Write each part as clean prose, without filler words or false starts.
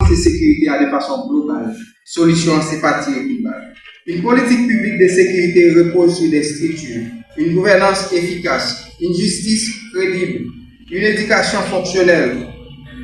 de sécurité de façon globale. Solution, c'est partie globale. Une politique publique de sécurité repose sur des structures, une gouvernance efficace, une justice crédible, une éducation fonctionnelle,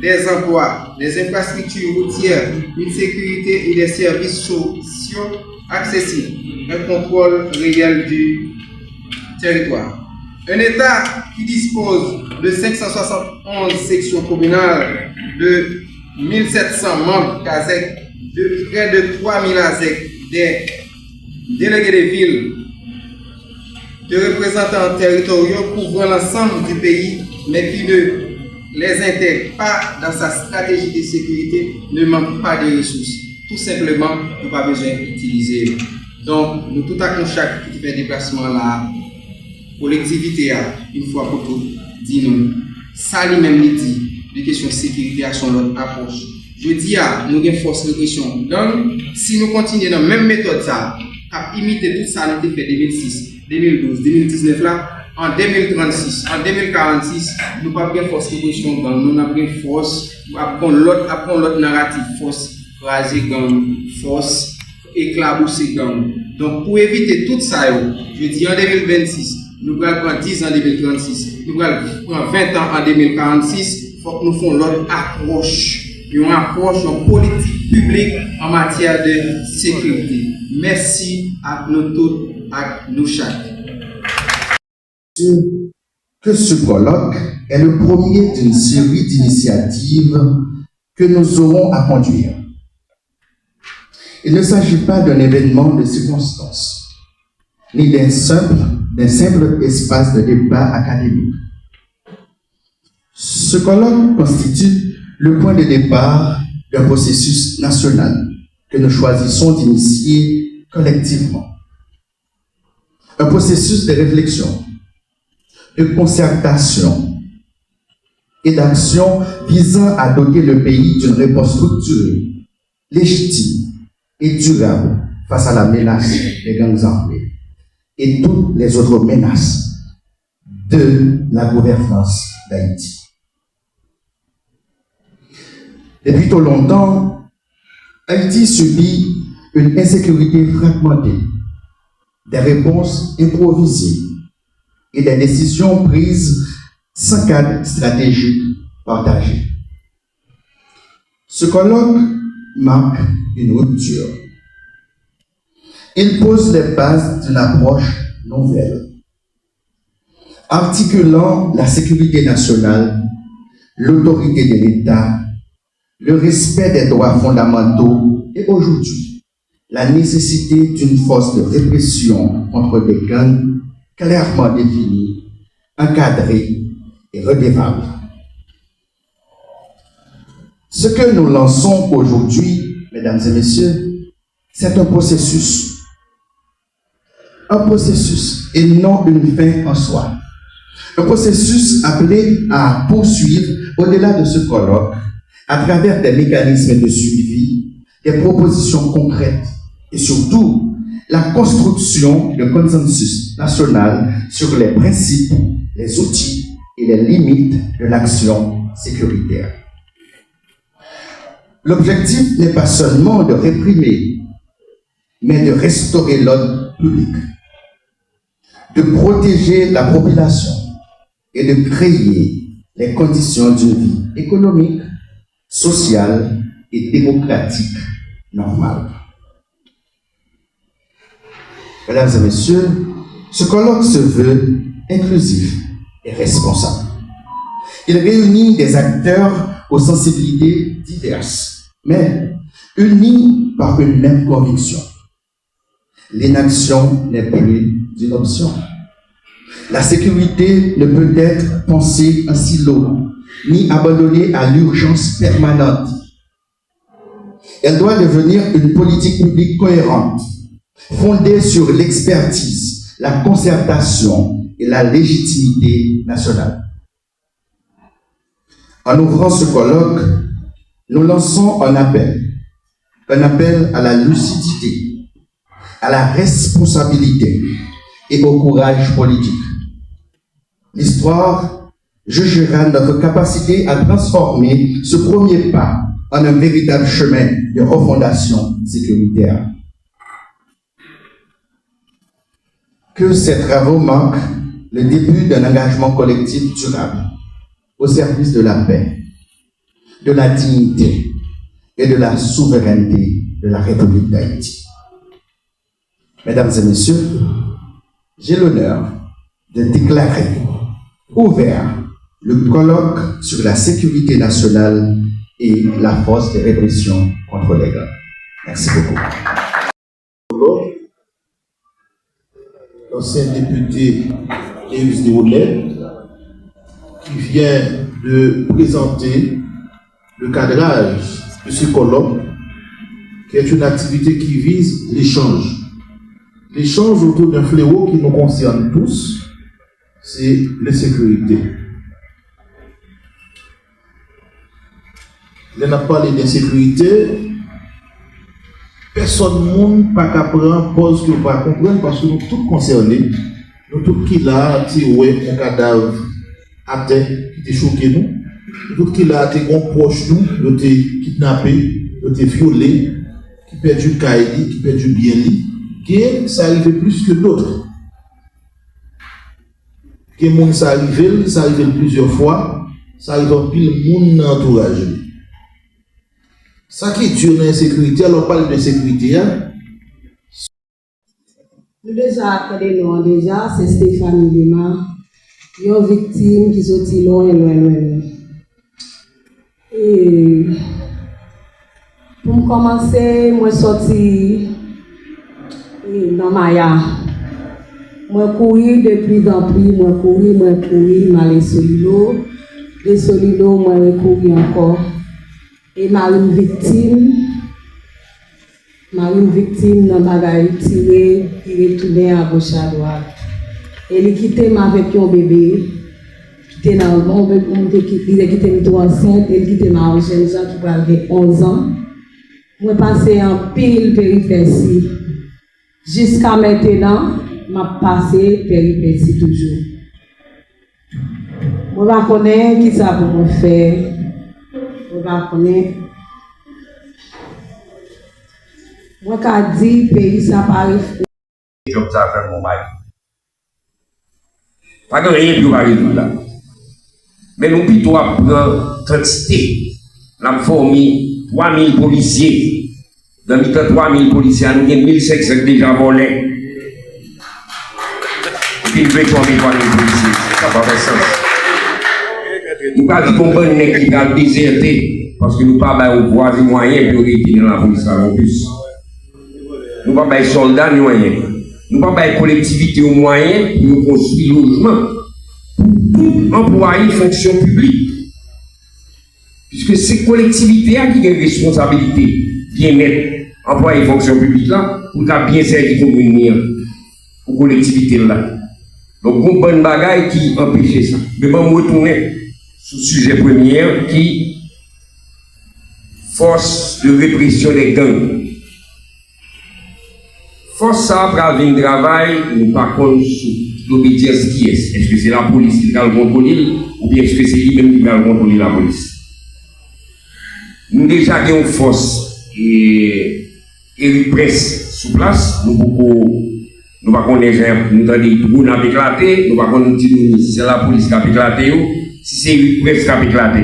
des emplois, des infrastructures routières, une sécurité et des services sociaux accessibles, un contrôle réel du territoire. Un État qui dispose de 571 sections communales, de 1700 membres CASEC, de près de 3000 ASEC, des délégués de villes, de représentants territoriaux couvrant l'ensemble du pays, mais qui ne les intègre pas dans sa stratégie de sécurité, ne manque pas de ressources. Tout simplement, nous n'avons pas besoin d'utiliser. Donc, nous tout à coup, chaque qui fait déplacement là, collectivité, une fois pour toutes, dis-nous, ça lui-même dit, les questions de sécurité à son autre approche. Je dis à nous avons force répression. Donc, si nous continuons dans la même méthode, ça, à imiter tout ça, nous avons fait 2006, 2012, 2019 là, en 2036, en 2046, nous n'avons pas de force répression, nous n'avons pas force, apprendre l'autre narratif, force, raser gang, force, éclabousser gang. Donc, pour éviter tout ça, je dis en 2026, nous allons prendre 10 ans en 2036, nous allons prendre 20 ans en 2046, il faut que nous fassions l'autre approche. Une approche politique publique en matière de sécurité. Merci à nous tous, à nous chaque. Que ce colloque est le premier d'une série d'initiatives que nous aurons à conduire. Il ne s'agit pas d'un événement de circonstance, ni d'un simple espace de débat académique. Ce colloque constitue le point de départ d'un processus national que nous choisissons d'initier collectivement. Un processus de réflexion, de concertation et d'action visant à doter le pays d'une réponse structurée, légitime et durable face à la menace des gangs armés et toutes les autres menaces de la gouvernance d'Haïti. Depuis trop longtemps, Haïti subit une insécurité fragmentée, des réponses improvisées et des décisions prises sans cadre stratégique partagé. Ce colloque marque une rupture. Il pose les bases d'une approche nouvelle, articulant la sécurité nationale, l'autorité de l'État, le respect des droits fondamentaux et aujourd'hui, la nécessité d'une force de répression contre des gangs clairement définie, encadrée et redevable. Ce que nous lançons aujourd'hui, mesdames et messieurs, c'est un processus et non une fin en soi. Un processus appelé à poursuivre au-delà de ce colloque à travers des mécanismes de suivi, des propositions concrètes et surtout la construction de consensus national sur les principes, les outils et les limites de l'action sécuritaire. L'objectif n'est pas seulement de réprimer, mais de restaurer l'ordre public, de protéger la population et de créer les conditions d'une vie économique, sociale et démocratique normale. Mesdames et messieurs, ce colloque se veut inclusif et responsable. Il réunit des acteurs aux sensibilités diverses, mais unis par une même conviction. L'inaction n'est plus une option. La sécurité ne peut être pensée en silo, ni abandonnée à l'urgence permanente. Elle doit devenir une politique publique cohérente, fondée sur l'expertise, la concertation et la légitimité nationale. En ouvrant ce colloque, nous lançons un appel à la lucidité, à la responsabilité et au courage politique. L'histoire jugera notre capacité à transformer ce premier pas en un véritable chemin de refondation sécuritaire. Que ces travaux marquent le début d'un engagement collectif durable au service de la paix, de la dignité et de la souveraineté de la République d'Haïti. Mesdames et messieurs, j'ai l'honneur de déclarer ouvert le colloque sur la sécurité nationale et la force de répression contre les gangs. Merci beaucoup. L'ancien député Yves Déroulet, qui vient de présenter le cadrage de ce colloque, qui est une activité qui vise l'échange. L'échange autour d'un fléau qui nous concerne tous, c'est l'insécurité. Là, on a parlé d'insécurité. Personne ne peut pas prendre pause que vous pas comprendre parce que nous tous concernés, nous tous qui là, tiré un cadavre à terre qui était choqué nous, nous tous qui là, qui ont proche nous, nous été kidnappés, nous été violés, qui perdu Kaili, qui perdu bien li, qui ça arrive plus que d'autres. Que monde ça arrive plusieurs fois, ça arrive en pile monde dans l'entourage. Ça qui est dur dans l'insécurité, alors on parle d'insécurité. Nous déjà connaissons déjà, c'est Stéphanie Lima, une victime qui sont loin. Et pour commencer, moi sorti dans Maya. Moi courir depuis en plus, moi courir, m'aller Solilo. De Solilo, moi courir encore. Et marine victime dans bagaille tiré tourné à gauche à droite. Elle quitté avec un bébé qui était dans le monde, il a quitté tout enceinte, elle quitté ma jeune gens qui avait 11 ans. Moi passé en pile péripétie. Jusqu'à maintenant, m'a passé péripétie toujours. Moi va connaître qui ça pour me faire. Moi, quand dit pays, ça paraît fou. Je vais faire mon mari. Pas de rien pour parler de là. Mais nous, plutôt, prendre quantité. La fourmi, 3000 policiers. Dans les 3000 policiers, nous avons 1500 déjà volés. Et puis, nous avons 3000 policiers. Ça va faire sens. Nous ne pouvons pas comprendre qui a déserté parce que nous ne pouvons pas avoir moyens pour retirer la police en plus. Nous ne pouvons pas être soldats ni moyens. Nous ne pouvons pas être collectivité aux moyens pour nous construire logement. Pour employer fonction publique. Puisque c'est collectivité qui a une responsabilité bien nette. Employer fonction publique là pour bien servir commune pour collectivité là. Donc, une bonne bagaille qui empêche ça. Mais bon, je retourner sur le sujet premier qui force de répression des gangs. Force ça pour avoir un travail, nous par contre sur l'obédience qui est. Est-ce que c'est la police qui va le contrôler ou bien est-ce que c'est lui-même qui va contrôler la police? Nous déjà avons une force et presse sur place, nous ne pouvons pas connaître, nous avons des trous qui ont éclaté, nous ne pouvons pas si c'est la police qui a éclaté ou si c'est une presse qui a éclaté.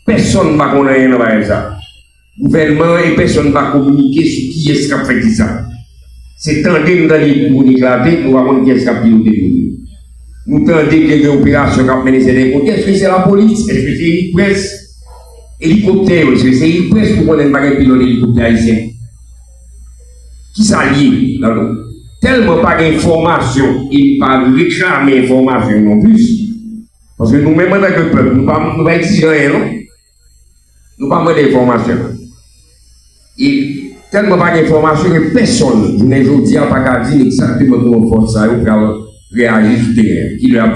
Personne ne va connaître rien ça. Le gouvernement et personne ne va communiquer sur qui est-ce qui a fait ça. C'est tandis que nous avons éclaté, nous avons qui est-ce qui a piloté. Nous tendons qu'il y a une opération qui a mené ces côtés. Est-ce que c'est la police? Est-ce que c'est une presse? Hélicoptère, est-ce que c'est une presse pour connaître pas pilote hélicoptère haïtien? Qui s'allie là-dedans? Tellement pas d'informations et pas réclamer information non plus. Parce que nous-mêmes, en tant que peuple, nous ne pouvons pas exiger rien, non? Nous ne pouvons pas d'informations. Et tellement pas d'informations que personne, je ne dis pas qu'à dire exactement comment force ça, ou réagir sur le terrain.